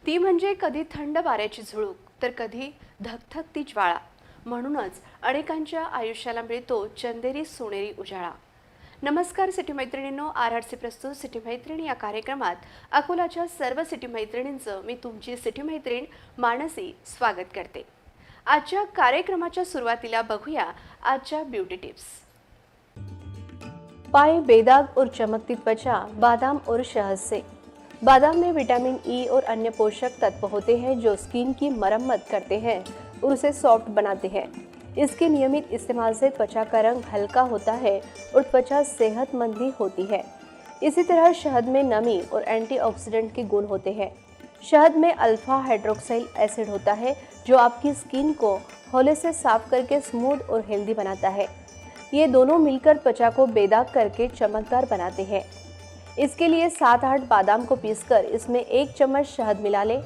ती म्हणजे कधी थंड वाऱ्याची झुळूक तर कधी धगधगती ज्वाळा. म्हणूनच अनेकांच्या आयुष्याला मिळतो चंदेरी सोनेरी उजाळा. नमस्कार सिटी मैत्रिणींनो, RRC प्रस्तुत सिटी मैत्रिणी या कार्यक्रमात अकोलाच्या सर्व सिटी मैत्रिणींचं मी तुमची सिटी मैत्रीण मानसी स्वागत करते. आजच्या कार्यक्रमाच्या सुरुवातीला बघूया आजच्या ब्युटी टिप्स. पाए बेदाग और चमकती त्वचा बादाम और शहद से. बादाम में विटामिन ई और अन्य पोषक तत्व होते हैं जो स्किन की मरम्मत करते हैं और उसे सॉफ्ट बनाते हैं. इसके नियमित इस्तेमाल से त्वचा का रंग हल्का होता है और त्वचा सेहतमंद भी होती है. इसी तरह शहद में नमी और एंटीऑक्सीडेंट के गुण होते हैं. शहद में अल्फा हाइड्रोक्साइल एसिड होता है जो आपकी स्किन को हौले से साफ करके स्मूथ और हेल्दी बनाता है. ये दोनों मिलकर त्वचा को बेदाग करके चमकदार बनाते हैं. इसके लिए 7-8 बादाम को पीसकर इसमें 1 चम्मच शहद मिला लें.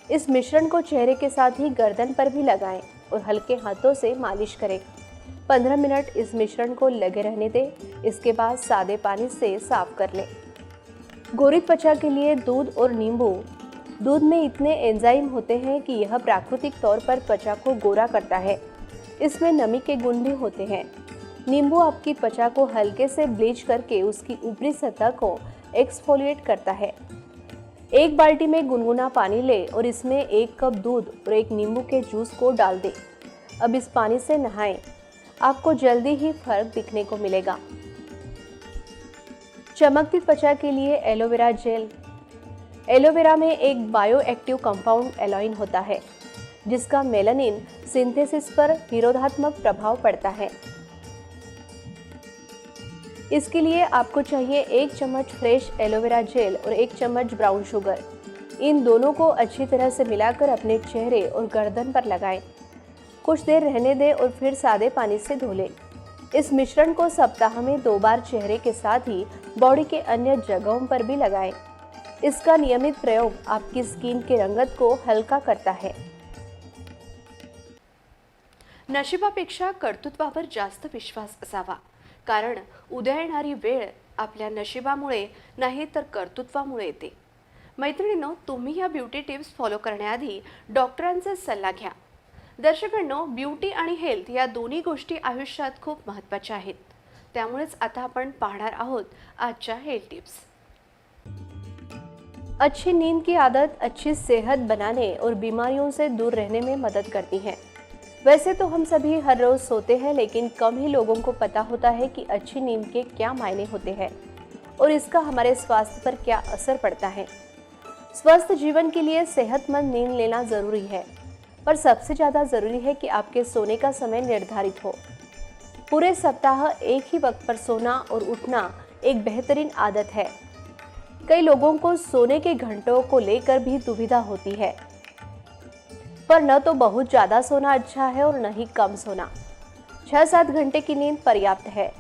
इस मिश्रण को चेहरे के साथ ही गर्दन पर भी लगाएं और हल्के हाथों से मालिश करें. 15 मिनट इस मिश्रण को लगे रहने दें. इसके बाद सादे पानी से साफ कर लें. गोरी त्वचा के लिए दूध और नींबू. दूध में इतने एंजाइम होते हैं कि यह प्राकृतिक तौर पर त्वचा को गोरा करता है. इसमें नमी के गुण भी होते हैं. नींबू आपकी त्वचा को हल्के से ब्लीच करके उसकी ऊपरी सतह को एक्सफोलिएट करता है. 1 बाल्टी में गुनगुना पानी ले और इसमें 1 कप दूध और 1 नींबू के जूस को डाल दें. अब इस पानी से नहाएं. आपको जल्दी ही फर्क दिखने को मिलेगा. चमकती त्वचा के लिए एलोवेरा जेल. एलोवेरा में एक बायोएक्टिव कंपाउंड एलोइन होता है जिसका मेलानिन सिंथेसिस पर निरोधात्मक प्रभाव पड़ता है. इसके लिए आपको चाहिए 1 चम्मच फ्रेश एलोवेरा जेल और 1 चम्मच ब्राउन शुगर. इन दोनों को अच्छी तरह से मिलाकर अपने चेहरे और गर्दन पर लगाएं. कुछ देर रहने दें और फिर सादे पानी से धो लें. इस मिश्रण को सप्ताह में 2 बार चेहरे के साथ ही बॉडी के अन्य जगहों पर भी लगाएं. इसका नियमित प्रयोग आपकी स्किन के रंगत को हल्का करता है. नशिबापेक्षा कर्तृत्वावर जास्त विश्वास असावा, कारण उद्या येणारी वेळ आपल्या नशिबामुळे नाही तर कर्तृत्वामुळे येते. मैत्रिणींनो, तुम्ही या ब्युटी टिप्स फॉलो करण्याआधी डॉक्टरांचा सल्ला घ्या. दर्शकांनो, ब्युटी आणि हेल्थ या दोन्ही गोष्टी आयुष्यात खूप महत्त्वाच्या आहेत. त्यामुळेच आता आपण पाहणार आहोत आजच्या हेल्थ टिप्स. अच्छी नींद की आदत अच्छी सेहत बनाने और बीमारियों से दूर रहने में मदद करती है. वैसे तो हम सभी हर रोज सोते हैं, लेकिन कम ही लोगों को पता होता है कि अच्छी नींद के क्या मायने होते हैं और इसका हमारे स्वास्थ्य पर क्या असर पड़ता है. स्वस्थ जीवन के लिए सेहतमंद नींद लेना जरूरी है, पर सबसे ज़्यादा ज़रूरी है कि आपके सोने का समय निर्धारित हो. पूरे सप्ताह एक ही वक्त पर सोना और उठना एक बेहतरीन आदत है. कई लोगों को सोने के घंटों को लेकर भी दुविधा होती है, पर न तो बहुत ज़्यादा सोना अच्छा है और न ही कम सोना. 6-7 घंटे की नींद पर्याप्त है.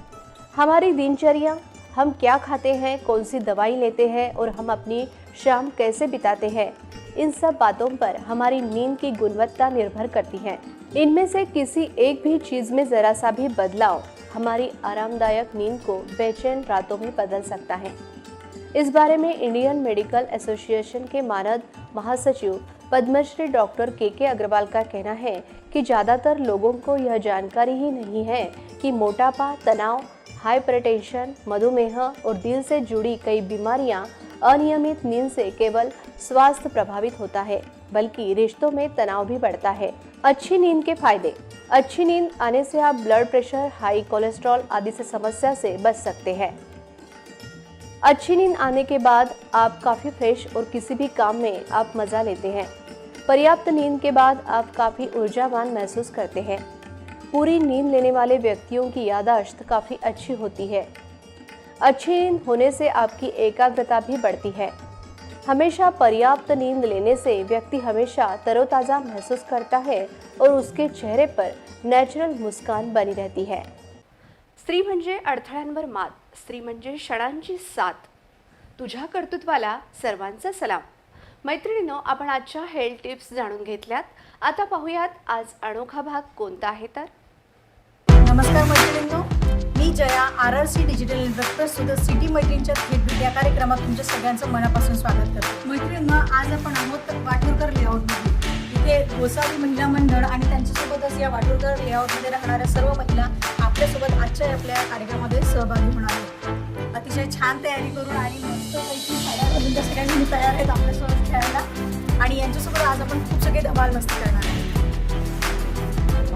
हमारी दिनचर्या, हम क्या खाते हैं, कौन सी दवाई लेते हैं और हम अपनी शाम कैसे बिताते हैं, इन सब बातों पर हमारी नींद की गुणवत्ता निर्भर करती है. इनमें से किसी एक भी चीज़ में ज़रा सा भी बदलाव हमारी आरामदायक नींद को बेचैन रातों में बदल सकता है. इस बारे में इंडियन मेडिकल एसोसिएशन के मानद महासचिव पद्मश्री डॉक्टर के अग्रवाल का कहना है कि ज़्यादातर लोगों को यह जानकारी ही नहीं है कि मोटापा, तनाव, हाइपरटेंशन, मधुमेह और दिल से जुड़ी कई बीमारियां अनियमित नींद से केवल स्वास्थ्य प्रभावित होता है, बल्कि रिश्तों में तनाव भी बढ़ता है. अच्छी नींद के फायदे. अच्छी नींद आने से आप ब्लड प्रेशर, हाई कोलेस्ट्रॉल आदि से समस्या से बच सकते हैं. अच्छी नींद आने के बाद आप काफ़ी फ्रेश और किसी भी काम में आप मज़ा लेते हैं. पर्याप्त नींद के बाद आप काफ़ी ऊर्जावान महसूस करते हैं. पूरी नींद लेने वाले व्यक्तियों की याददाश्त काफ़ी अच्छी होती है. अच्छी नींद होने से आपकी एकाग्रता भी बढ़ती है. हमेशा पर्याप्त नींद लेने से व्यक्ति हमेशा तरोताज़ा महसूस करता है और उसके चेहरे पर नॅचरल मुस्कान बनी रहती है. स्त्री म्हणजे अडथळ्यांवर मात, स्त्री म्हणजे क्षणांची साथ. तुझ्या कर्तृत्वाला सर्वांचा सलाम. मैत्रिणींनो, आपण आजच्या हेल्थ टिप्स जाणून घेतल्यात. आता पाहूयात आज अनोखा भाग कोणता आहे तर. नमस्कार मैत्रिणींनो, मी जया RRC डिजिटल इन्व्हेस्टर सुद्धा सिटी मैत्रीणच्या थेट भेट या कार्यक्रमात तुमच्या सगळ्यांचं मनापासून स्वागत करतो. मैत्रिणींनो, आज आपण आहोत वाटूरकर लेआउटमध्ये. इथे गोसावी महिला मंडळ आणि त्यांच्यासोबतच या वाटूरकर लेआउटमध्ये राहणाऱ्या सर्व महिला आपल्यासोबत आजच्या आपल्या कार्यक्रमामध्ये सहभागी होणार आहेत. अतिशय छान तयारी करून आणि मस्तपैकी साड्या घालून त्या सगळ्या मुली तयार आहेत आपल्यासोबत खेळायला आणि यांच्यासोबत आज आपण खूप सगळे धमाल मस्ती करणार आहे.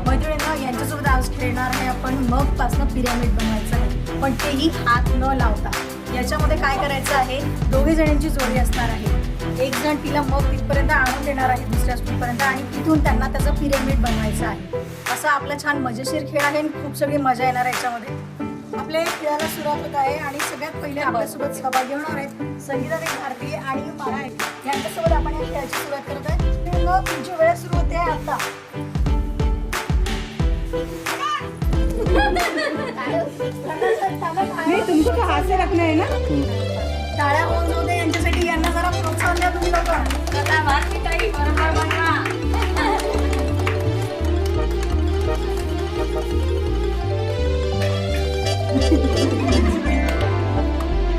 मैत्रिणींना यांच्यासोबत आज खेळणार आहे आपण मगपासनं पिरॅमिड बनवायचं आहे, पण तेही हात न लावता. याच्यामध्ये काय करायचं आहे, दोघे जणांची जोडी असणार आहे. एक जण तिला मग तिथपर्यंत आणून देणार आहे दुसऱ्या स्पूनपर्यंत आणि तिथून त्यांना त्याचा पिरॅमिड बनवायचा आहे. असा आपला छान मजेशीर खेळ आहे आणि खूप सगळी मजा येणार आहे याच्यामध्ये. आपल्या खेळाला सुरुवात होत आहे आणि सगळ्यात पहिले आपल्यासोबत सहभागी होणार आहेत संगीता भारती आणि मारा यांच्यासोबत आपण या खेळाची सुरुवात करत आहे. मग तुमची वेळ सुरू होते आता. नहीं, तुमको तो हाथ से रखना है ना. टाळ्या होऊन जाऊ दे यांच्यासाठी. यांना जरा प्रोत्साहन द्या तुम्ही लोक.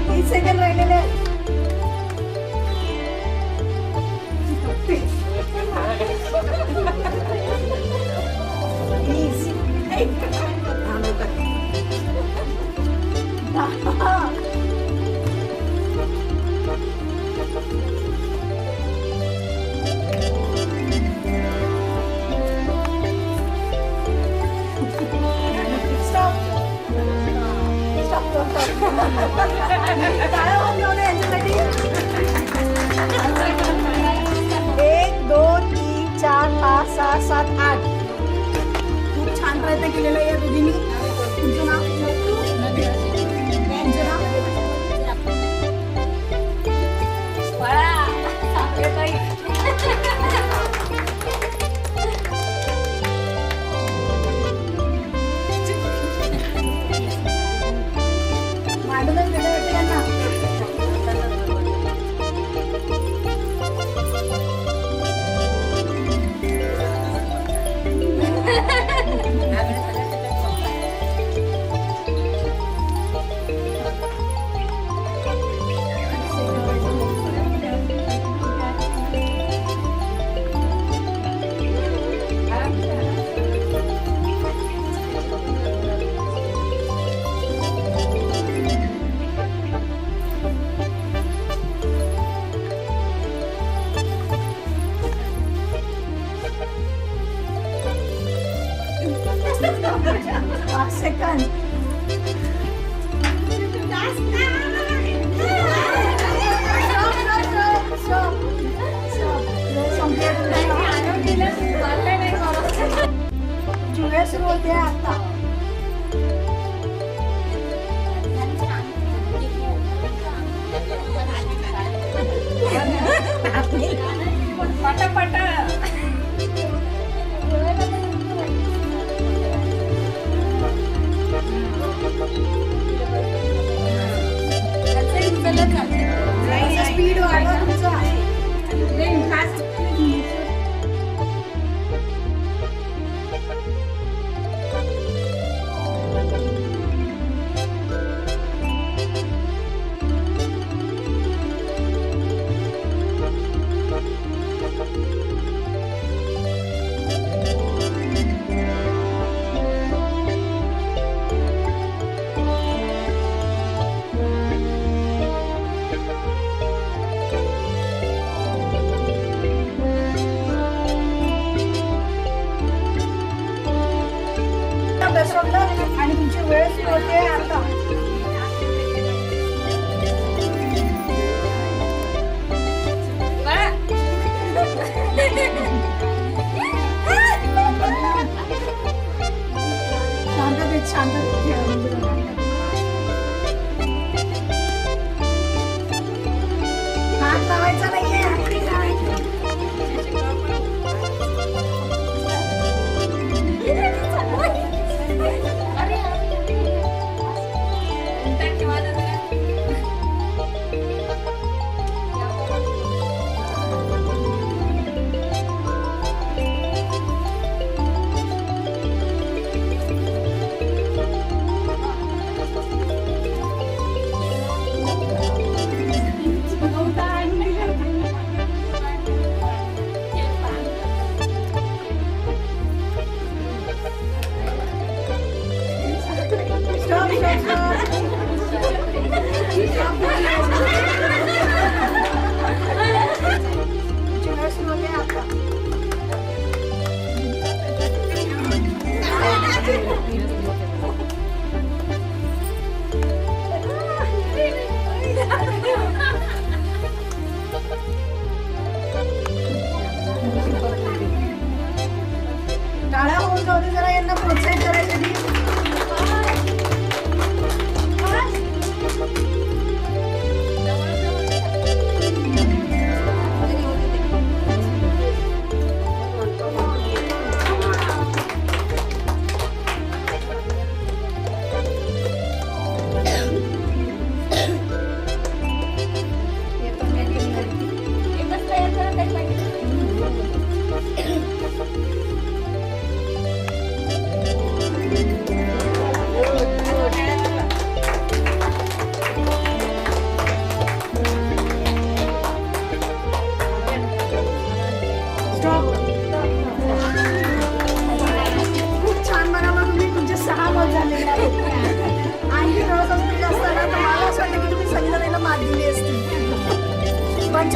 तीस सेकंड राहिलेले आहेत. टाळ्या होऊन जाऊ दे यांच्यासाठी. 1 2 3 4 5 6 7 8. खूप छान प्रयत्न केलेला आहे या दोघींनी. तुमचं नाव? यांचं नाव? मांडूनच गेलं वाटतं यांना. पाच सेकंद. जुळ्या सुरू होते आता. पटापटा.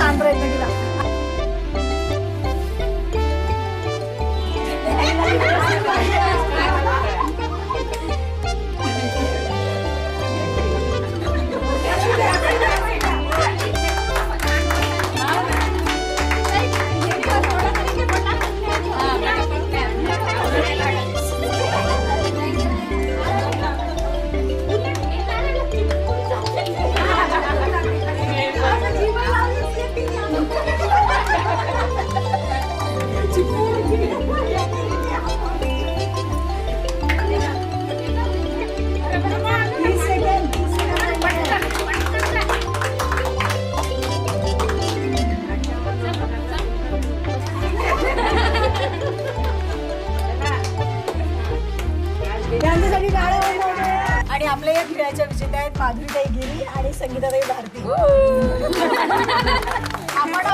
छान प्रयत्न केला. यांच्यासाठी टाळ्या वाजवा. आणि आपल्या या खेळाच्या विजेत्या आहेत माधुरीताई गिरी आणि संगीताताई भारती. आपण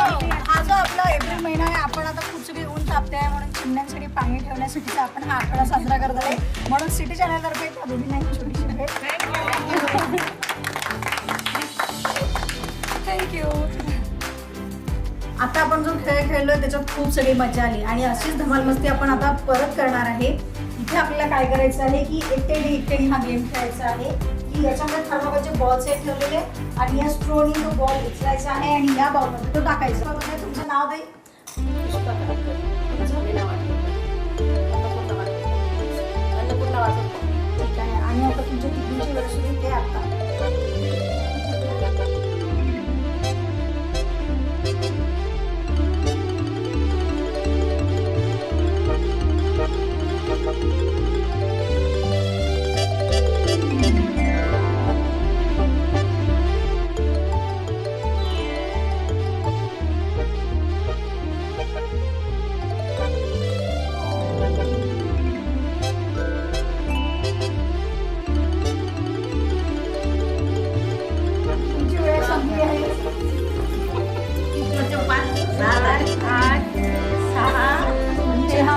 हा जो आपला एप्रिल महिना आहे, आपण आता खूप सगळी ऊन तापते आहे म्हणून चिमण्यांसाठी पाणी ठेवण्यासाठी आपण हा आठवडा साजरा करत आहे. म्हणून सिटी चॅनलतर्फे त्या दोघींना एक छोटीशी भेट. थँक्यू. आता आपण जो खेळ खेळलोय त्याच्यात खूप सगळी मजा आली आणि अशीच धमाल मस्ती आपण आता परत करणार आहे. इथे आपल्याला काय करायचं आहे की एकटेडी हा गेम खेळायचा आहे की याच्यामध्ये थर्मोकोलचे बॉल्स आहेत ठेवलेले आणि या स्ट्रोनी तो बॉल उचलायचा आहे आणि या बॉलमध्ये तो टाकायचा. तुमचं नाव दे. ठीक आहे. आणि आता तुमच्या तिघींची वेळ सुरू ते आता.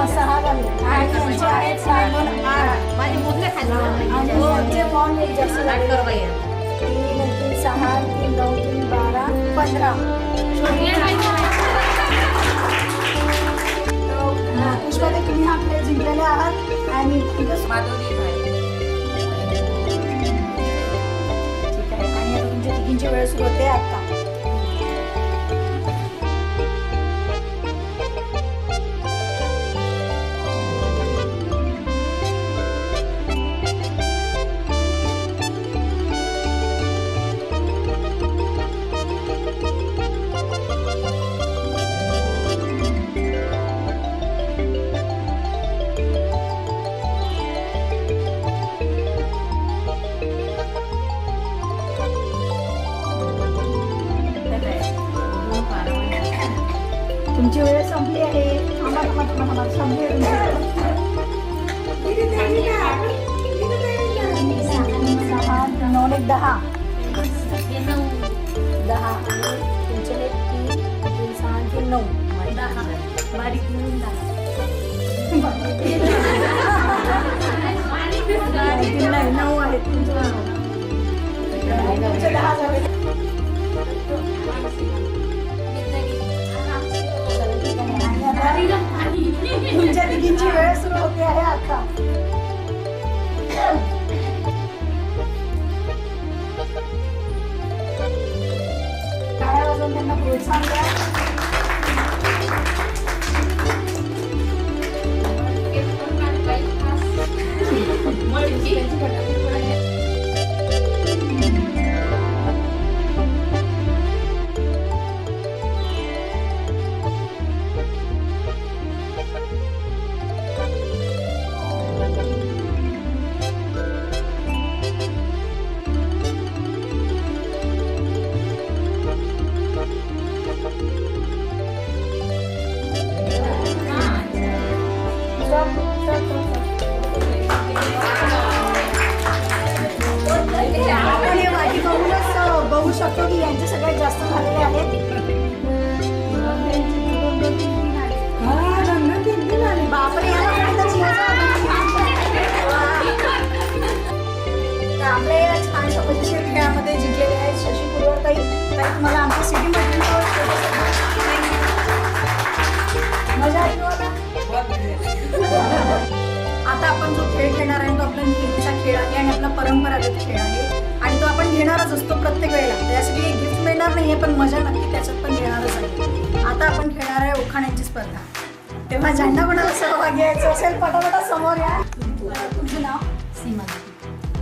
सहा झाले आणि यांचे आहेत 7 2 8. माझी मुलं खाली आणि यांचे बॉन्ड जास्त झाले. 3 3 6 3 9 3 12 15. पुष्पाताई तुम्ही हा खेळ जिंकलेले आहात आणि माधुरी ठीक आहे. आणि आता तुमच्या तिघींची वेळ सुरू होते आता. तुमची वेळ संपली आहे. संपली आहे तुमची वेळ. 6 9 1 10. 10. तुमचे हे 3 3 6 3 9 बारीक मिळून 10. नाही 9 आहेत तुमचे 10 झाले. तुमच्या तिघींची वेळ सुरू होते आहे आता. टाळ्या वाजवून त्यांना प्रोत्साहन द्या. बघू शकतो की यांचे सगळ्यात जास्त झालेले आहेत. बापरे आपल्या या छानशा 25 खेळामध्ये जिंकलेले आहेत शशी पुरवताई. मला आमच्या सिटी मध्ये परंपरागत खेळ आहे आणि तो आपण घेणारच असतो प्रत्येक वेळेला. त्यासाठी एक गिफ्ट मिळणार नाहीये, पण मजा नक्की त्याच्यात पण घेणारच आहे. आता आपण खेळणार आहे उखाण्यांची स्पर्धा. तेव्हा ज्यांना कोणाला सहभाग घ्यायचा असेल पटापटा समोर या. तुमचं नाव? सीमा.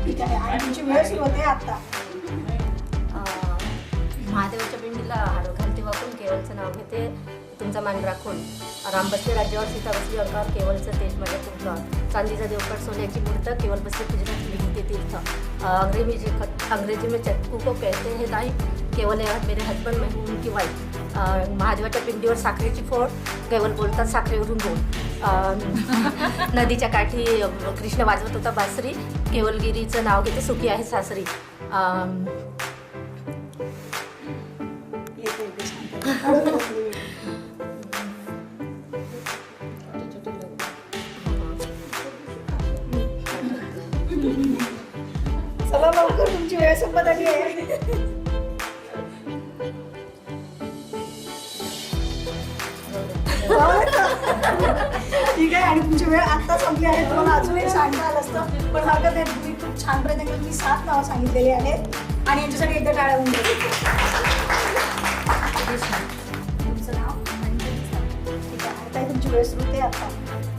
ठीक आहे. आणि तुमची वेळ सुरू होते आता. महादेवाच्या पिंडीला हार घालते वाकून केवळचं नाव घेते तुमचा मान राखून. राम बसले राज्यावर, सीता बसली अंगावर, केवळचं तेज माझ्या तुमचं. चांदीचा देवपट सोन्याची मूर्त, केवळ बसले पूजनाची लिखिते तीर्थ. अंग्रेजी में चक्कू को कहते हैं दाई, केवल है मेरे हस्बंड मैं हूँ उनकी वाईफ. महादेवाच्या पिंडीवर साखरेची फोड, केवळ बोलतात साखरेवरून बोल. नदीच्या काठी कृष्ण वाजवत होता बासरी, केवलगिरीचं नाव घेते सुखी आहे सासरी. चला लवकर, तुमची वेळ संपत आली आहे. ठीक आहे. आणि तुमची वेळ आत्ता संपली आहे. तुम्हाला अजूनही सांगता आलं असतं, पण हरकत नाही. तुम्ही खूप छान प्रयत्न केला. तुम्ही 7 नावं सांगितलेली आहेत आणि यांच्यासाठी एकदा टाळ्या होऊन गेली. तुमचं नाव? ठीक आहे. आता तुमची वेळ सुरू होते आता.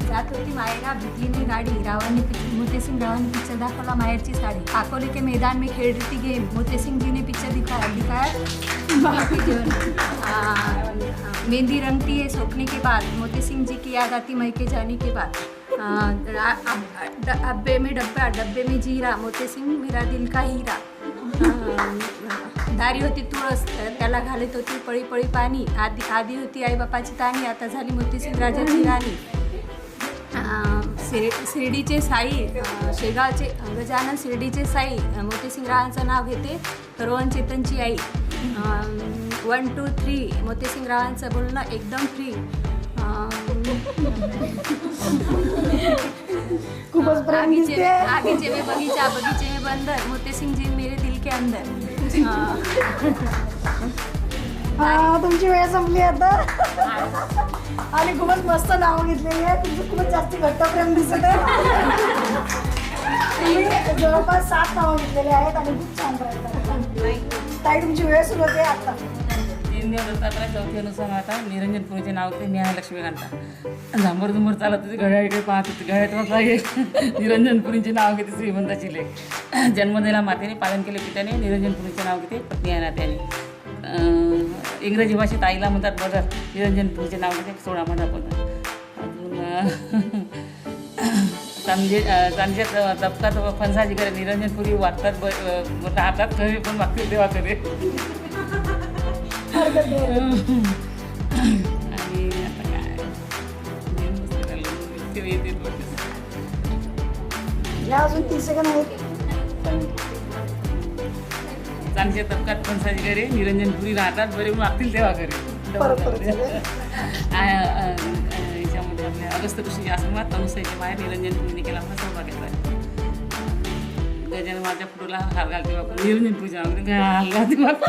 जात होती मायरा भिजलीने गाडी, रावांनी मोतेसिंग रावांनी पिक्चर दाखवला मायरची साडी. काकोले के मैदान में खेल रही थी गेम, मोतेसिंग जी ने पिक्चर दिखाया मेहंदी रंगती है सोखने के बाद, मोतेसिंग जी की याद आती मैके जाने के बाद. डब्बे में जीरा, मोतेसिंग मेरा दिल का हीरा. दारी होती तुळस, त्याला घालत होती पळी पळी पाणी. आधी होती आई बापाची ताणी, आता झाली मोतेसिंग राजाची राणी. शिर्डीचे साई, शेगावचे गजानन शिर्डीचे साई, मोतेसिंग रावांचं नाव घेते रोहन चेतनची आई. 1 2 3 मोतेसिंग रावांचं बोलणं एकदम फ्री. खूपच प्रेम दिसते. आगीचे में बगीचा, बगीचे में बंदर, मोतेसिंग जी मेरे दिल के अंदर. तुमची वेळ संपली आता. आणि खूपच मस्त नाव घेतलेली आहे. तुमचं खूपच जास्त घट्ट प्रेम दिसत आहे. तुम्ही जवळपास 7 नावं घेतलेली आहेत आणि खूप छान प्रयत्न. ताई तुमची वेळ सुरू होते आता. 3 दिवस दत्तात्रय, चौथी अनुसंग आता निरंजनपुरीचे नाव ते नेहा लक्ष्मीकांता. झांबर झुंबर चालत होती, घड्याळीकडे पाहत होती, घड्याळीत म्हटलं निरंजनपुरीचे नाव घेते श्रीमंताची लेख. जन्मदिला मातेने, पालन केले पित्याने, निरंजनपुरीचे नाव घेते पत्नी आहे नात्याने. इंग्रजी भाषेत आईला म्हणतात मदर, निरंजनपुरीचे नाव घेते 16 महिन्यापासून. अजून चांदीच्या तबकात फणसाची करे, निरंजनपुरी वागतात राहतात खरे पण वागतील तेव्हा खरे. आणि आता काय येते या अजून 30 सेकंद आहेत. चांदीच्या तबकात फणसाची करे, निरंजनपुरी राहतात बरे पण वागतील तेव्हा खरे. याच्यामध्ये आपल्या अगस्त ऋषीच्या आश्रमात तनुसाईचे माहेर निरंजनपुरीने केला मला सहभाग घेतला. गजानन माझ्या फोटोला हार घालते बापू, निरंजनपुरीच्या नावाने हार घालते बापू.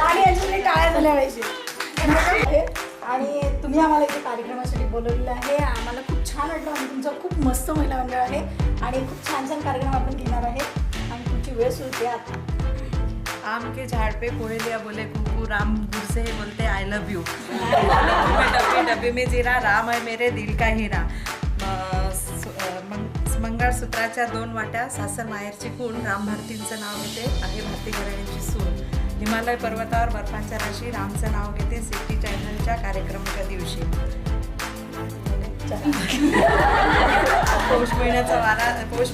आणि याच्यासाठी टाळ्या झाल्या पाहिजे. आणि तुम्ही आम्हाला इथे कार्यक्रमासाठी बोलवलेलं आहे. आम्हाला खूप छान वाटलं आणि तुमचं खूप मस्त महिला मंडळ आहे आणि खूप छान छान कार्यक्रम आपण घेणार आहे. आणि तुमची वेळ सुरू होते आता. आम के झाड़ पे कोयलिया बोले कुकू, राम दूर से बोलते आई लव यू. डब्बे डब्बे में जीरा, राम है मेरे दिल का हीरा. मंगळसूत्राच्या 2 वाट्या, सासर माहेरची खूण, राम भारतींचं नाव घेते आहे भारती घराण्याची सून. हिमालय पर्वतावर बर्फांच्या राशी, रामचं नाव घेते सिटी चॅनलच्या कार्यक्रमाच्या दिवशी. पौष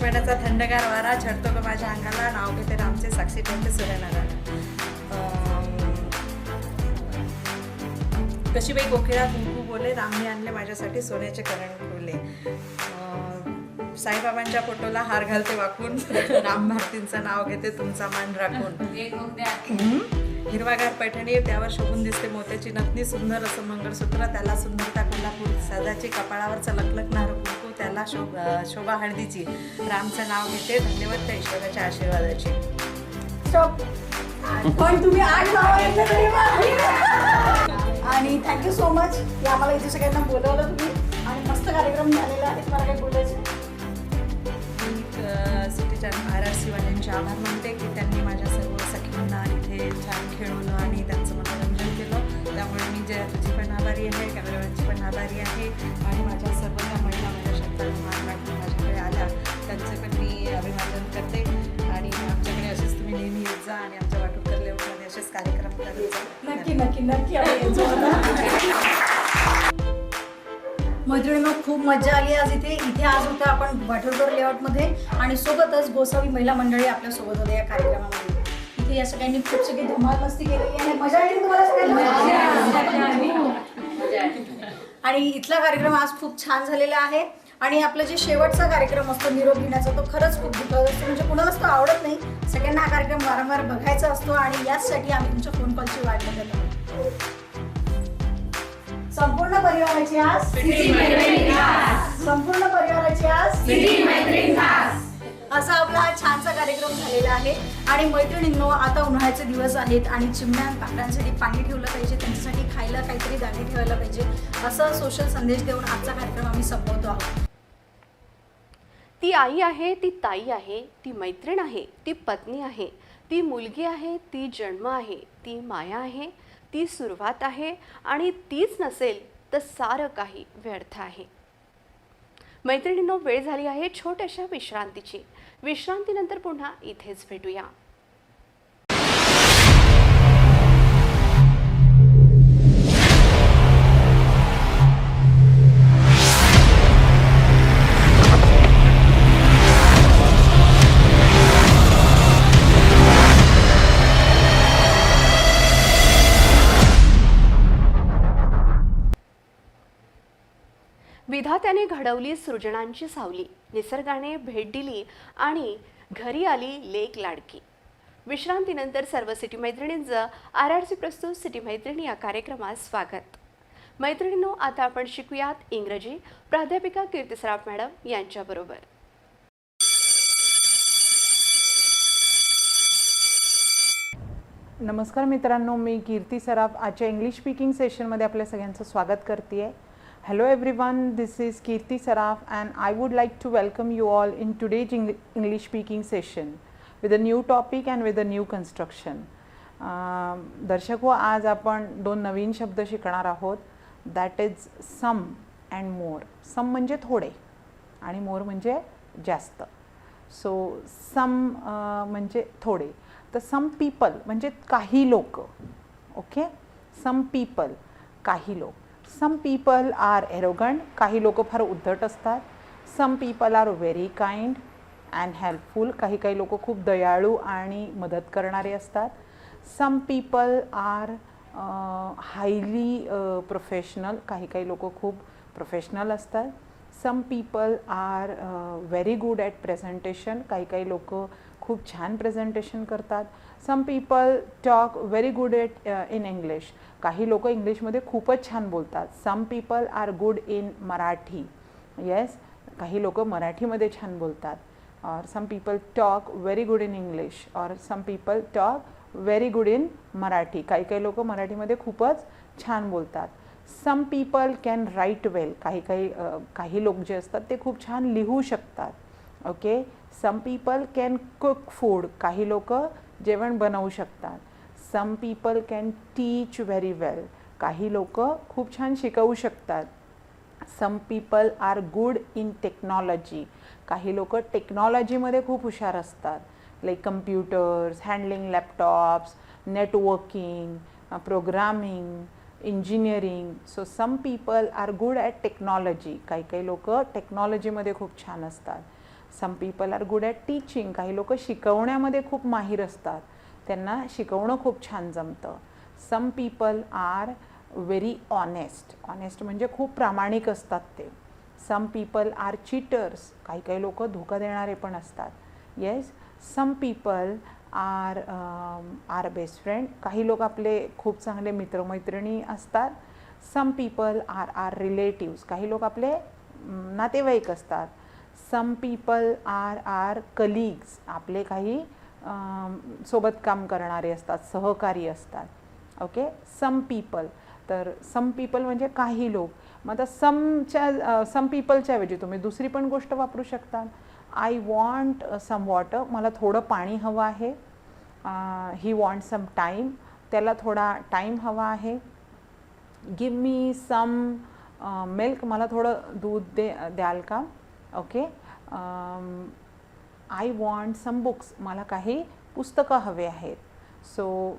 महिन्याचा थंडगार वारा छडतो का माझ्या अंगाला, नाव घेते रामचे साक्षी ठेवते सूर्यनारायण. कशीबाई कोकिळा कुंकू बोले, रामने आणले माझ्यासाठी सोन्याचे करण फुले. साईबाबांच्या फोटोला हार घालते वाकून, राम भारतींचं नाव घेते तुमचा मान राखून. हिरवागार पैठणी त्यावर शोभून दिसते मोत्याची नथनी, सुंदर असं मंगळसूत्र त्याला सुंदरता कोल्हापूर. सदाची कपाळावरचं लखलखणारं कुंकू त्याला शोभा हळदीची. रामचं नाव घेते धन्यवाद त्या ईश्वराच्या आशीर्वादाची. पण तुम्ही 8 नावं घेतले तरी आणि थँक्यू सो मच की आम्हाला इथे सगळ्यांना बोलवलं तुम्ही आणि मस्त मस्त कार्यक्रम झालेला आहे. मला काय बोलायचं? मी सिटीच्या RRC वाल्यांचे आभार मानते की त्यांनी माझ्या सर्व सखींना इथे छान खेळवलं आणि त्यांचं मनोरंजन केलं. त्यामुळे मी तुझी पण आभारी आहे, कॅमेरामॅनची पण आभारी आहे आणि माझ्या सर्व त्या महिला माझ्या शब्दाला मान वाटून माझ्याकडे आल्या त्यांचं पण मी अभिवादन करते. आणि आमच्याकडे असेच तुम्ही नेहमी येत जा आणि आमच्या वाटूकर लेआउटमध्ये असेच कार्यक्रम करत जा. नक्की नक्की नक्की आम्ही यायचो आता. मैत्रिणींनो, खूप मजा आली आज इथे आज होतं आपण वाटोळकर लेआउटमध्ये आणि सोबतच गोसावी महिला मंडळी आपल्या सोबत होते या कार्यक्रमामध्ये. इथे या सगळ्यांनी खूप सगळी धमाल मस्ती केलेली आहे. मजा आली तुम्हाला सगळ्यांना? आणि इथला कार्यक्रम आज खूप छान झालेला आहे. आणि आपला जे शेवटचा कार्यक्रम असतो निरोप घेण्याचा तो खरंच खूप दुःखद असतो. म्हणजे कुणालाच तो आवडत नाही. सगळ्यांना हा कार्यक्रम वारंवार बघायचा असतो आणि याचसाठी आम्ही तुमच्या फोन कॉलची वाट बघत आहोत. संपूर्ण परिवाराची आज संपूर्ण परिवाराची आज असा आपला हा छानसा कार्यक्रम झालेला आहे. आणि मैत्रिणींनो, आता उन्हाळ्याचे दिवस आहेत आणि चिमण्या काकड्यांसाठी पाणी ठेवलं पाहिजे, त्यांच्यासाठी खायला काहीतरी दाणे ठेवायला पाहिजे, असा सोशल संदेश देऊन आजचा कार्यक्रम आम्ही संपवतो आहोत. ती आई आहे, ती ताई आहे, ती मैत्रीण आहे, ती पत्नी आहे, ती मुलगी आहे, ती जन्म आहे, ती माया आहे, ती सुरुवात आहे आणि तीच नसेल तर सारं काही व्यर्थ आहे. मैत्रिणींनो, वेळ झाली आहे छोट्याशा विश्रांतीची. विश्रांतीनंतर पुन्हा इथेच भेटूया. विधात्याने घडवली सृजनांची सावली, निसर्गाने भेट दिली आणि घरी आली लेक लाडकी. विश्रांतीनंतर सर्व सिटी मैत्रिणींचं RRC प्रस्तुत सिटी मैत्रिणी या कार्यक्रमात स्वागत. मैत्रिणींनो, आता आपण शिकूयात इंग्रजी. प्राध्यापिका कीर्ती सराफ मॅडम यांच्याबरोबर. नमस्कार मित्रांनो, मी कीर्ती सराफ आजच्या इंग्लिश स्पीकिंग सेशनमध्ये आपल्या सगळ्यांचं स्वागत करते आहे. Hello everyone, this is Kirti Saraf and I would like to welcome you all in today's English speaking session with a new topic and with a new construction. दर्शको, आज आपण दोन नवीन शब्द शिकणार आहोत. That is some and more. Some म्हणजे थोडे आणि मोर म्हणजे जास्त. सो सम म्हणजे थोडे. तर सम पीपल म्हणजे काही लोक. ओके, सम पीपल काही लोक. सम पीपल आर एरोगंट, काही लोक फार उद्धट असतात. Some people are very kind and helpful, काही काही लोक खूप दयाळू आणि मदत करणारे असतात. Some people are highly professional, काही काही लोक खूप प्रोफेशनल असतात. Some people are very good at presentation, काही काही लोक खूप छान प्रेझेंटेशन करतात. Some people talk very good at in English, काही लोक इंग्लिशमध्ये खूपच छान बोलतात. Some people are good in Marathi. Yes, काही लोक मराठीमध्ये छान बोलतात. Or some people talk very good in English or some people talk very good in Marathi, काही काही लोक मराठीमध्ये खूपच छान बोलतात. Some people can write well, काही लोक जे असतात ते खूप छान लिहू शकतात. Okay, some people can cook food, काही लोक जेवण बनवू शकतात. Some people can teach very well, काही लोक खूप छान शिकवू शकतात. Some people are good in technology, काही लोक टेक्नॉलॉजीमध्ये खूप हुशार असतात. Like computers, handling laptops, networking, programming, engineering. So some people are good at technology, काही काही लोक टेक्नॉलॉजीमध्ये खूप छान असतात. Some people are good at teaching, काही लोक शिकवण्यामध्ये खूप माहीर असतात, त्यांना शिकवणं खूप छान जमतं. Some people are very honest, honest म्हणजे खूप प्रामाणिक असतात ते. सम पीपल आर चीटर्स, काही काही लोक धोका देणारे पण असतात. Yes, some people are best friend, काही लोक आपले खूप चांगले मित्रमैत्रिणी असतात. सम पीपल आर रिलेटिव्स, काही लोक आपले नातेवाईक असतात. सम पीपल आर कलीग्स, आपले काही सोबत काम करणारे असतात, सहकारी असतात. Okay, some people. तर सम पीपल म्हणजे काही लोक. मग आता सम पीपलच्या ऐवजी तुम्ही दुसरी पण गोष्ट वापरू शकता. आय वॉन्ट सम वॉटर, मला थोडं पाणी हवं आहे. ही वॉन्ट सम टाईम, त्याला थोडा टाईम हवा आहे. गिव मी सम मिल्क, मला थोडं दूध द्याल का. Okay. I want some books, मला काही पुस्तकं हवे आहेत. So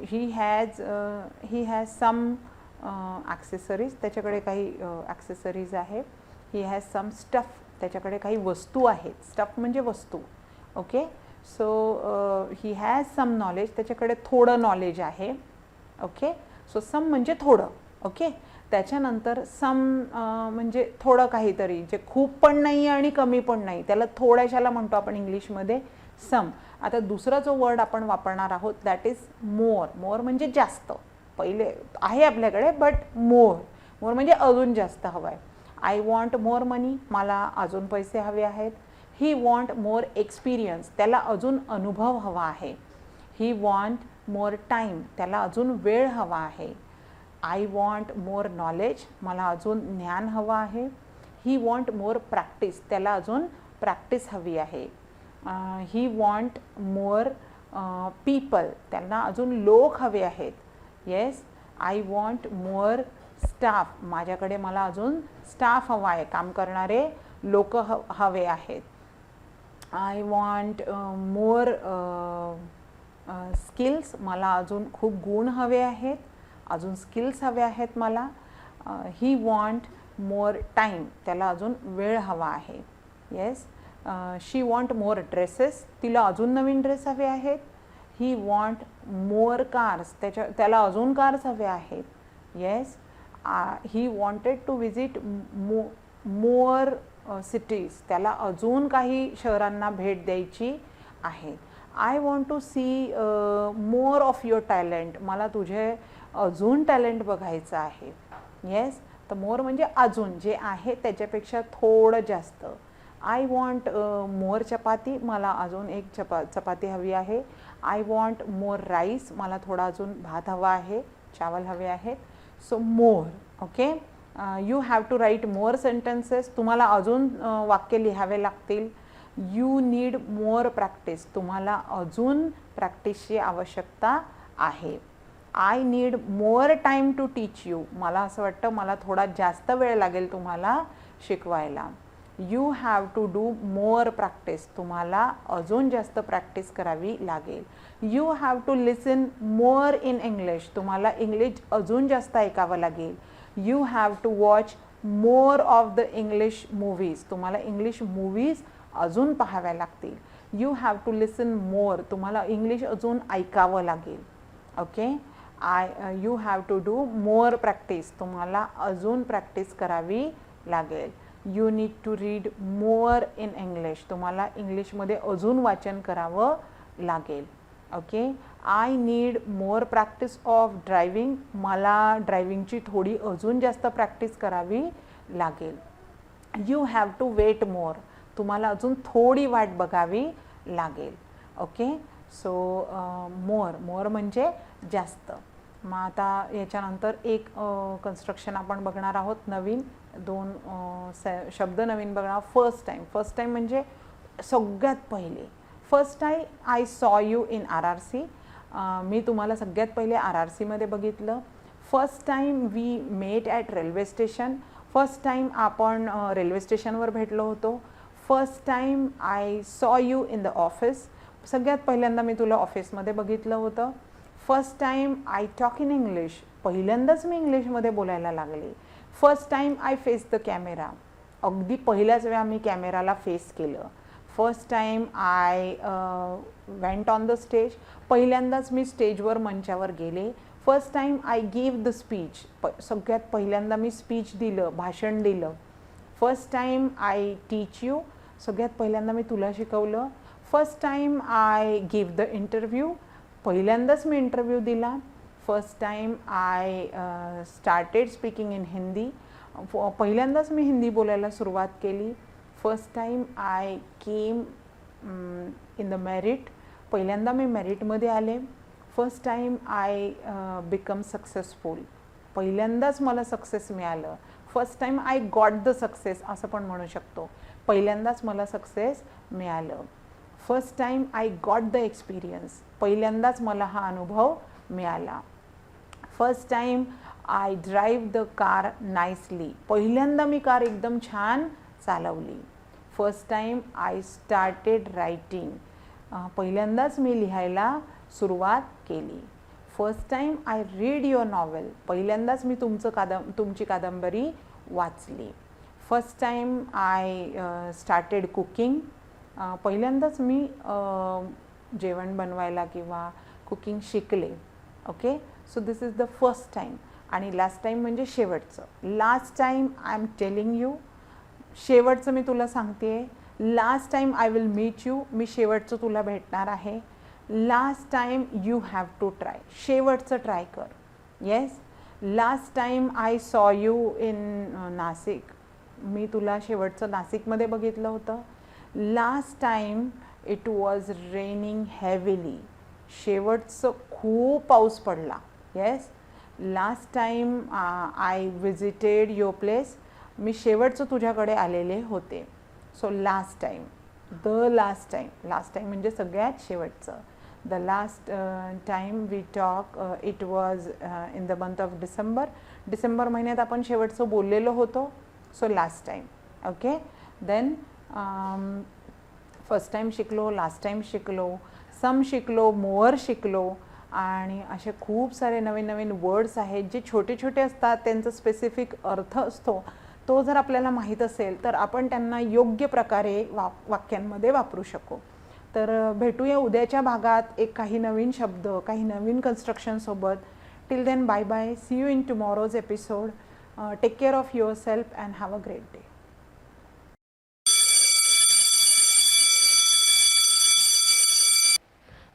he has some accessories, त्याच्याकडे काही ॲक्सेसरीज आहेत. ही हॅज सम स्टफ, त्याच्याकडे काही वस्तू आहेत. स्टफ म्हणजे वस्तू. Okay. So he has some knowledge, त्याच्याकडे थोडं नॉलेज आहे. ओके. सो सम म्हणजे थोडं. ओके. त्याच्यानंतर सम म्हणजे थोडं काहीतरी, जे खूप पण नाही आणि कमी पण नाही, त्याला थोड्याशाला म्हणतो आपण इंग्लिशमध्ये सम. आता दुसरा जो वर्ड आपण वापरणार आहोत दॅट इज मोर. मोर म्हणजे जास्त. पहिले आहे आपल्याकडे बट मोर म्हणजे अजून जास्त हवं आहे. आय वॉन्ट मोर मनी, मला अजून पैसे हवे आहेत. ही वॉन्ट मोर एक्सपिरियन्स, त्याला अजून अनुभव हवा आहे. ही वॉन्ट मोर टाईम, त्याला अजून वेळ हवा आहे. आय वॉन्ट मोर नॉलेज, मला अजून ज्ञान हवं आहे. ही वॉन्ट मोर प्रॅक्टिस, त्याला अजून प्रॅक्टिस हवी आहे. ही वॉन्ट मोर पीपल, त्यांना अजून लोक हवे आहेत. Yes. I want more staff, माझ्याकडे मला अजून स्टाफ हवा आहे, काम करणारे लोक हवे आहेत. आय वॉन्ट मोर स्किल्स, मला अजून खूप गुण हवे आहेत, अजून स्किल्स हवे आहेत मला. ही वॉन्ट मोर टाईम, त्याला अजून वेळ हवा आहे. येस. शी वॉन्ट मोर ड्रेसेस, तिला अजून नवीन ड्रेस हवे आहेत. ही वॉन्ट मोर कार्स, त्याला अजून कार्स हवे आहेत. Yes. He wanted to visit more cities, त्याला अजून काही शहरांना भेट द्यायची आहे. I want to see more of your talent, मला तुझे अजून टॅलेंट बघायचं आहे. येस. तर मोर म्हणजे अजून, जे आहे त्याच्यापेक्षा थोडं जास्त. आय वॉन्ट मोर चपाती, मला अजून एक चपाती हवी आहे. आय वॉन्ट मोर राईस, मला थोडा अजून भात हवा आहे, चावल हवे आहेत. So more. Okay. You have to write more sentences, तुम्हाला अजून वाक्य लिहावे लागतील. यू नीड मोर प्रॅक्टिस, तुम्हाला अजून प्रॅक्टिसची आवश्यकता आहे. I need more time to teach you, मला असं वाटतं मला थोडा जास्त वेळ लागेल तुम्हाला शिकवायला. You have to do more practice, तुम्हाला अजून जास्त प्रॅक्टिस करावी लागेल. You have to listen more in English, तुम्हाला इंग्लिश अजून जास्त ऐकावं लागेल. You have to watch more of the English movies, तुम्हाला इंग्लिश मूव्हीज अजून पाहाव्या लागतील. You have to listen more, तुम्हाला इंग्लिश अजून ऐकावं लागेल. Okay. You have to do more practice, तुम्हाला अजून प्रॅक्टिस करावी लागेल. You need to read more in English, तुम्हाला इंग्लिशमध्ये अजून वाचन करावं लागेल. Okay. I need more practice of driving, मला ड्रायव्हिंगची थोडी अजून जास्त प्रॅक्टिस करावी लागेल. यू हॅव टू वेट मोर, तुम्हाला अजून थोडी वाट बघावी लागेल. ओके. सो मोर म्हणजे जास्त. मग आता याच्यानंतर एक कन्स्ट्रक्शन आपण बघणार आहोत, नवीन दोन शब्द नवीन बघणार. फर्स्ट टाईम म्हणजे सगळ्यात पहिले. First time I saw you in RRC, मी तुम्हाला सगळ्यात पहिले RRCमध्ये बघितलं. First time we met at railway station, first time आपण रेल्वे स्टेशनवर भेटलो होतो. First time I saw you in the office, सगळ्यात पहिल्यांदा मी तुला ऑफिसमध्ये बघितलं होतं. First time I talk in English, पहिल्यांदाच मी इंग्लिशमध्ये बोलायला लागले. First time I face the camera, अगदी पहिल्याच वेळा मी कॅमेराला फेस केलं. First time I went on the stage, पहिल्यांदाच मी स्टेजवर मंचावर गेले. First time I give the speech, सगळ्यात पहिल्यांदा मी स्पीच दिलं, भाषण दिलं. First time I teach you, सगळ्यात पहिल्यांदा मी तुला शिकवलं. First time I give the interview, पहिल्यांदाच मी इंटरव्ह्यू दिला. First time I started speaking in Hindi, पहिल्यांदाच मी हिंदी बोलायला सुरुवात केली. First time I came in the merit, पहिल्यांदा मी मेरिटमध्ये आले. First time I become successful, पहिल्यांदाच मला सक्सेस मिळालं. First time I got the success असं पण म्हणू शकतो. पहिल्यांदाच मला सक्सेस मिळालं. First time I got the experience, पहिल्यांदाच मला हा अनुभव मिळाला. First time I drive the car nicely, पहिल्यांदा मी कार एकदम छान चालवली. First time I started writing, पहिल्यांदाच मी लिहायला सुरुवात केली. First time I read your novel, पहिल्यांदाच मी तुमची कादंबरी वाचली. First time I started cooking, पहिल्यांदाच मी जेवण बनवायला किंवा कुकिंग शिकले. Okay, so this is the first time. आणि लास्ट टाईम म्हणजे शेवटचं. Last time I am telling you, शेवटचं मी तुला सांगते. Last time I will meet you, मी शेवटचं तुला भेटणार आहे. Last time you have to try, शेवटचं ट्राय कर. Yes. Last time I saw you in Nashik, मी तुला शेवटचं नाशिकमध्ये बघितलं होतं. Last time it was raining heavily, शेवटचं खूप पाऊस पडला. Yes. Last time I visited your place, मी शेवटचं तुझ्याकडे आलेले होते. So last time, the last time, last time म्हणजे सगळ्यात शेवटचं. The last time we talk it was in the month of December, December महिन्यात आपण शेवटचं बोललेलो होतो. So last time. Okay. Then first time शिकलो, लास्ट टाईम शिकलो, सम शिकलो, मोअर शिकलो, आणि असे खूप सारे नवीन नवीन वर्ड्स आहेत जे छोटे छोटे असतात, त्यांचा स्पेसिफिक अर्थ असतो. तो जर आपल्याला माहीत असेल तर आपण त्यांना योग्य प्रकारे वाक्यांमध्ये वापरू शकू. तर भेटूया उद्याच्या भागात एक काही नवीन शब्द, काही नवीन कन्स्ट्रक्शनसोबत. Till then bye bye, see you in tomorrow's episode. Take care of yourself and have a great day.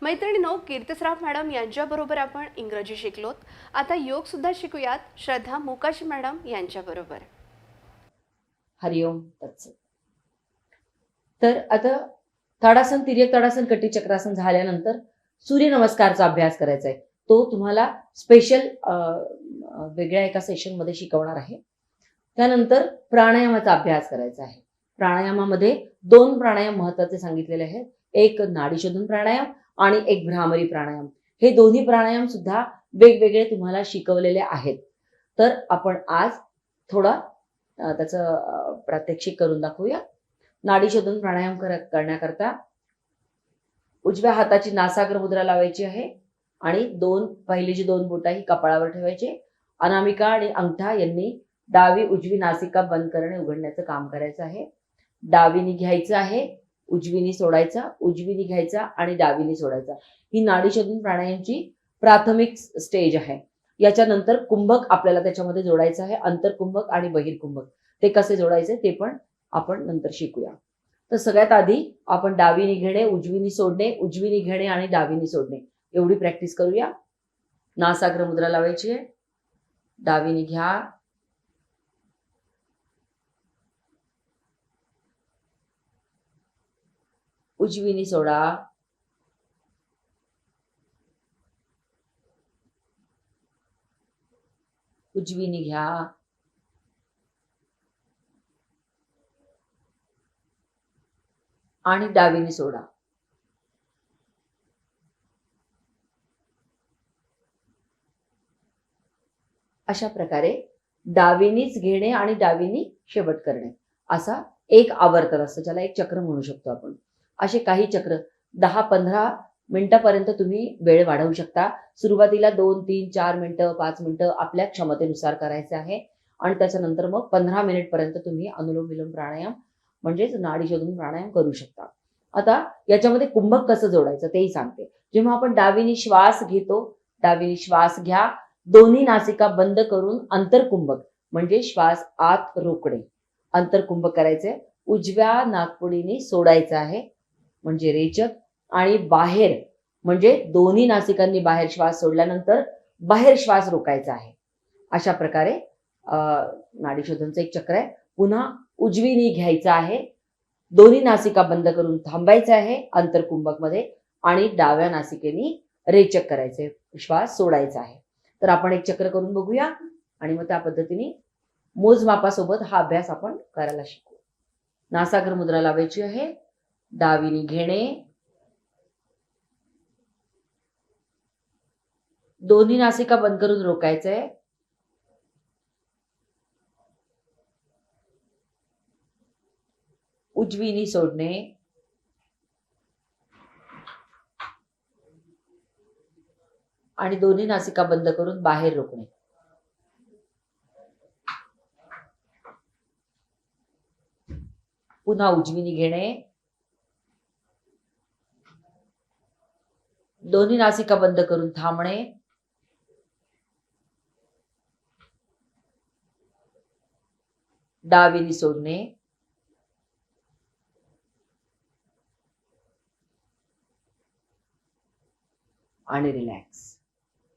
मैत्रिणींनो, कीर्ती सराफ मॅडम यांच्याबरोबर आपण इंग्रजी शिकलोत. आता योग सुद्धा शिकूयात श्रद्धा मोकाशी मॅडम यांच्याबरोबर. हरिओम तत्सत. तर आता ताडासन, तिर्यक ताडासन, कटी चक्रासन झाल्यानंतर सूर्यनमस्कारचा अभ्यास करायचा आहे. तो तुम्हाला स्पेशल वेगळ्या एका सेशनमध्ये शिकवणार आहे. त्यानंतर प्राणायामाचा अभ्यास करायचा आहे. प्राणायामामध्ये 2 प्राणायाम महत्त्वाचे सांगितलेले आहेत. एक नाडीशोधन प्राणायाम आणि एक भ्रामरी प्राणायाम. हे दोन्ही प्राणायाम सुद्धा वेगवेगळे तुम्हाला शिकवलेले आहेत. तर आपण आज थोडा त्याचं प्रात्यक्षिक करून दाखवूया. नाडीशोधन प्राणायाम करण्याकरता उजव्या हाताची नासाग्र मुद्रा लावायची आहे आणि पहिली जी 2 बोटं ही कपाळावर ठेवायची. अनामिका आणि अंगठा यांनी डावी उजवी नासिका बंद करणे उघडण्याचं काम करायचं आहे. डावीनी घ्यायचं आहे, उजवीनी सोडायचा, उजवीनी घ्यायचा आणि डावीनी सोडायचा. ही नाडीशोधन प्राणायामची प्राथमिक स्टेज आहे. याच्यानंतर कुंभक आपल्याला त्याच्यामध्ये जोडायचं आहे. अंतरकुंभक आणि बहिर्कुंभक ते कसे जोडायचे ते पण आपण नंतर शिकूया. तर सगळ्यात आधी आपण डावीनी घेणे, उजवीनी सोडणे, उजवीनी घेणे आणि डावीनी सोडणे एवढी प्रॅक्टिस करूया. नासाग्र मुद्रा लावायची आहे. डावीनी घ्या, उजवीनी सोडा, उजवीनी घ्या, आणि डावीनी सोडा. अशा प्रकारे डावीनीच घेणे आणि डावीनी शेवट करणे असा एक आवर्तन असतं, ज्याला एक चक्र म्हणू शकतो आपण. असे काही चक्र 10-15 मिनिटापर्यंत तुम्ही वेळ वाढवू शकता. सुरुवातीला 2, 3, 4 मिनिटं, 5 मिनिटं आपल्या क्षमतेनुसार करायचे आहे आणि त्याच्यानंतर मग 15 मिनिटपर्यंत तुम्ही अनुलोम विलोम प्राणायाम म्हणजेच नाडी शोधून प्राणायाम करू शकता. आता याच्यामध्ये कुंभक कसं जोडायचं तेही सांगते. जेव्हा आपण डावीनी श्वास घेतो, डावीनी श्वास घ्या, दोन्ही नासिका बंद करून अंतरकुंभक म्हणजे श्वास आत रोखणे, अंतरकुंभक करायचे. उजव्या नाकपुडीने सोडायचं आहे म्हणजे रेचक, आणि बाहेर म्हणजे दोन्ही नासिकांनी बाहेर श्वास सोडल्यानंतर बाहेर श्वास रोकायचा आहे. अशा प्रकारे नाडी शोधनचं एक चक्र आहे. पुन्हा उजवीनी घ्यायचं आहे, दोन्ही नासिका बंद करून थांबायचं आहे अंतरकुंभक मध्ये, आणि डाव्या नासिकेनी रेचक करायचे, श्वास सोडायचा आहे. तर आपण एक चक्र करून बघूया. आणि मग त्या पद्धतीने मोजमापासोबत हा अभ्यास आपण करायला शिकू. नासाग्र मुद्रा लावायची आहे. डावीने घेणे, दोन्ही नासिका बंद करून रोकायचंय. उजवीने सोडणे, आणि दोन्ही नासिका बंद करून बाहेर रोखणे. पुन्हा उजवीने घेणे, दोन्ही नासिका बंद करून थांबणे, डावीने सोडणे, आणि रिलॅक्स.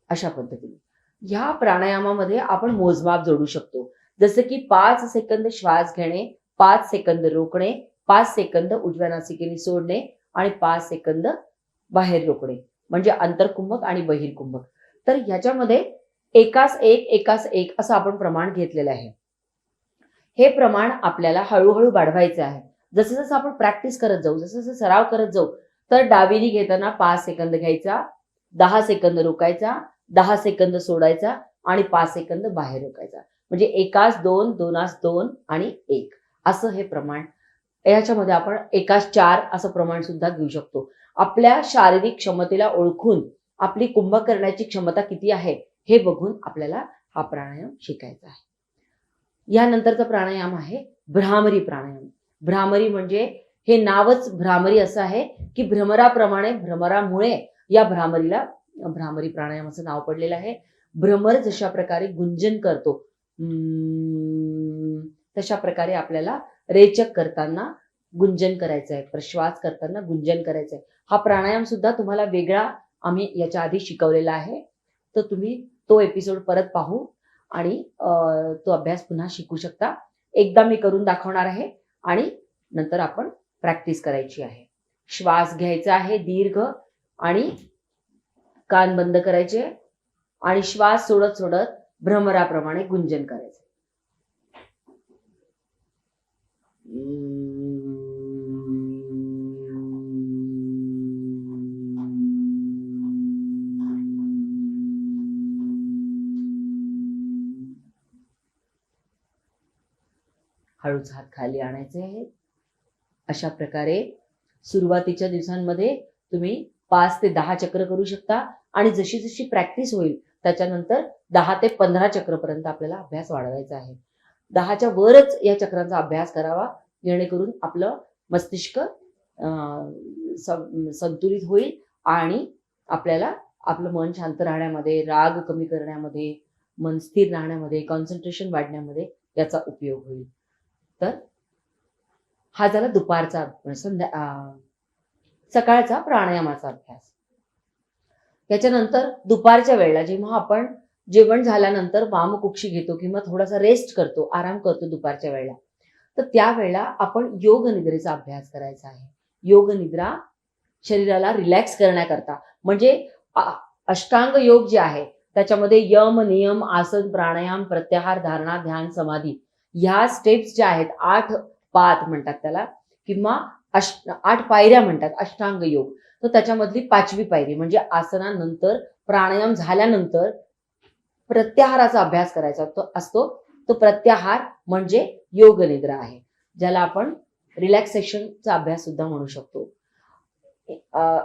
अशा पद्धतीने ह्या प्राणायामामध्ये आपण मोजमाप जोडू शकतो. जसं की 5 सेकंद श्वास घेणे, 5 सेकंद रोखणे, 5 सेकंद उजव्या नासिकेने सोडणे आणि 5 सेकंद बाहेर रोखणे, म्हणजे अंतरकुंभक आणि बहिर्कुंभक. तर ह्याच्यामध्ये एकास एक असं आपण प्रमाण घेतलेलं आहे. हे प्रमाण आपल्याला हळूहळू वाढवायचं आहे. जसं जसं आपण प्रॅक्टिस करत जाऊ, जसं जसं सराव करत जाऊ, तर डावीने घेताना 5 सेकंद घ्यायचा, 10 सेकंद रोकायचा, 10 सेकंद सोडायचा आणि 5 सेकंद बाहेर रोकायचा. म्हणजे एकास 2, दोनास 2 आणि 1 असं हे प्रमाण. याच्यामध्ये आपण एकास 4 असं प्रमाण सुद्धा घेऊ शकतो. आपल्या शारीरिक क्षमतेला ओळखून आपली कुंभक करण्याची क्षमता किती आहे हे बघून आपल्याला हा प्राणायाम शिकायचा आहे. यानंतरचा प्राणायाम आहे भ्रामरी प्राणायाम. भ्रामरी म्हणजे हे नावच भ्रामरी असं आहे की भ्रमराप्रमाणे, भ्रमरामुळे या भ्रामरीला भ्रामरी प्राणायाम असं नाव पडलेलं आहे. भ्रमर जशा प्रकारे गुंजन करतो तशा प्रकारे आपल्याला रेचक करताना गुंजन करायचं आहे, प्रश्वास करताना गुंजन करायचं आहे. हा प्राणायाम सुद्धा तुम्हाला वेगळा आम्ही याच्या आधी शिकवलेला आहे, तर तुम्ही तो एपिसोड परत पाहू आणि तो अभ्यास पुन्हा शिकू शकता. एकदा मी करून दाखवणार आहे आणि नंतर आपण प्रॅक्टिस करायची आहे. श्वास घ्यायचा आहे दीर्घ आणि कान बंद करायचे आणि श्वास सोडत सोडत भ्रमराप्रमाणे गुंजन करायचे. हळूच हात खाली आणायचे आहेत. अशा प्रकारे सुरुवातीच्या दिवसांमध्ये तुम्ही 5 ते 10 चक्र करू शकता आणि जशी जशी प्रॅक्टिस होईल त्याच्यानंतर 10 ते 15 चक्रपर्यंत आपल्याला अभ्यास वाढवायचा आहे. 10च्या वरच या चक्रांचा अभ्यास करावा, जेणेकरून आपलं मस्तिष्क संतुलित होईल आणि आपल्याला आपलं मन शांत राहण्यामध्ये, राग कमी करण्यामध्ये, मन स्थिर राहण्यामध्ये, कॉन्सन्ट्रेशन वाढण्यामध्ये याचा उपयोग होईल. तर हा झाला दुपारचा सकाळचा प्राणायामाचा अभ्यास. याच्यानंतर दुपारच्या वेळेला जेव्हा आपण जेवण झाल्यानंतर वामकुक्षी घेतो किंवा थोडासा रेस्ट करतो, आराम करतो दुपारच्या वेळेला, तर त्यावेळेला आपण योग निद्रेचा अभ्यास करायचा आहे. योग निद्रा शरीराला रिलॅक्स करण्याकरता, म्हणजे अष्टांग योग जे आहे त्याच्यामध्ये यम, नियम, आसन, प्राणायाम, प्रत्याहार, धारणा, ध्यान, समाधी ह्या स्टेप्स ज्या आहेत, 8 पात म्हणतात त्याला किंवा 8 पायऱ्या म्हणतात अष्टांग योग. तर त्याच्यामधली 5वी पायरी म्हणजे आसनानंतर, प्राणायाम झाल्यानंतर प्रत्याहाराचा अभ्यास करायचा असतो. तो प्रत्याहार म्हणजे योग निद्रा आहे, ज्याला आपण रिलॅक्सेशनचा अभ्यास सुद्धा म्हणू शकतो.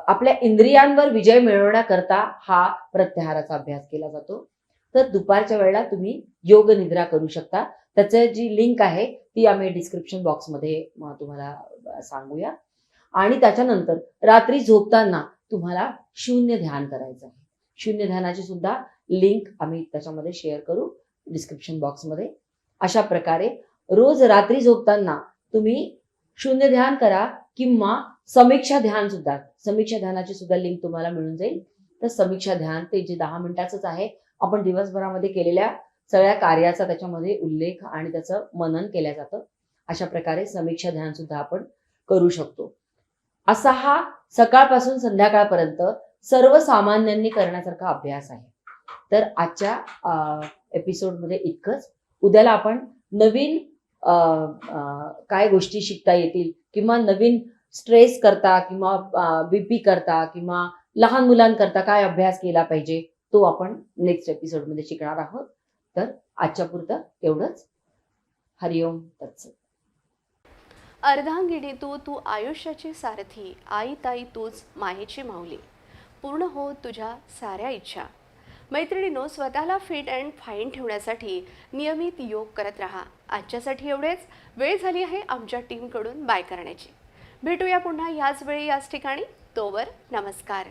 आपल्या इंद्रियांवर विजय मिळवण्याकरता हा प्रत्याहाराचा अभ्यास केला जातो. तर दुपारच्या वेळेला तुम्ही योग निद्रा करू शकता. त्याची जी लिंक आहे ती आम्ही डिस्क्रिप्शन बॉक्समध्ये तुम्हाला सांगूया. आणि त्याच्यानंतर रात्री झोपताना तुम्हाला शून्य ध्यान करायचं आहे. शून्य ध्यानाची सुद्धा लिंक आम्ही त्याच्यामध्ये शेअर करू डिस्क्रिप्शन बॉक्समध्ये. अशा प्रकारे रोज रात्री झोपताना तुम्ही शून्य ध्यान करा किंवा समीक्षा ध्यान सुद्धा, समीक्षा ध्यानाची सुद्धा लिंक तुम्हाला मिळून जाईल. तर समीक्षा ध्यान ते जे 10 मिनिटाचंच आहे, आपण दिवसभरामध्ये केलेल्या सगळ्या कार्याचा त्याच्यामध्ये उल्लेख आणि त्याचं मनन केलं जातं. अशा प्रकारे समीक्षा ध्यान सुद्धा आपण करू शकतो. असा हा सकाळपासून संध्याकाळपर्यंत सर्वसामान्यांनी करण्यासारखा अभ्यास आहे. तर आजच्या एपिसोडमध्ये इतकंच. उद्याला आपण नवीन काय गोष्टी शिकता येतील किंवा नवीन स्ट्रेस करता किंवा बीपी करता किंवा लहान मुलांकरता काय अभ्यास केला पाहिजे तो आपण नेक्स्ट एपिसोडमध्ये शिकणार आहोत. तर आजच्या पुरतं एवढंच. हरिओम तत्सत. अर्धांगिनी तू आयुष्याची सारथी, आई ताई तूच मायेची माऊली, पूर्ण हो तुझ्या साऱ्या इच्छा. मैत्रिणींनो, स्वतःला फिट अँड फाईन ठेवण्यासाठी नियमित योग करत राहा. आजच्यासाठी एवढेच. वेळ झाली आहे आमच्या टीमकडून बाय करण्याची. भेटूया पुन्हा याच वेळी याच ठिकाणी. तोवर नमस्कार.